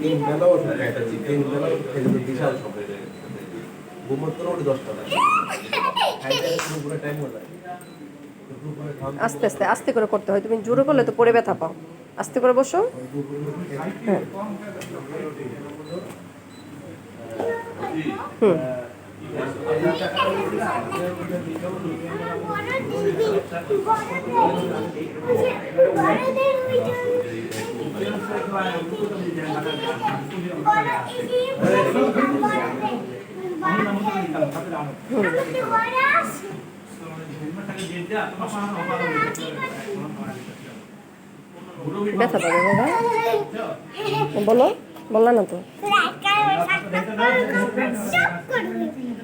এই মেলাও খাইতেছি, এই মেলাও খেতে বিশাল সবাই ঘুমোতে না ওটা 10 টাকা পুরো টাইম হয়ে যায়। আস্তে আস্তে আস্তে করে করতে হয়, তুমি জোরে করলে তো পরে ব্যথা পাও। আস্তে করে বসো। হ্যাঁ হুম ব্যথা পাবে বাবা, বলো, বললা না তো।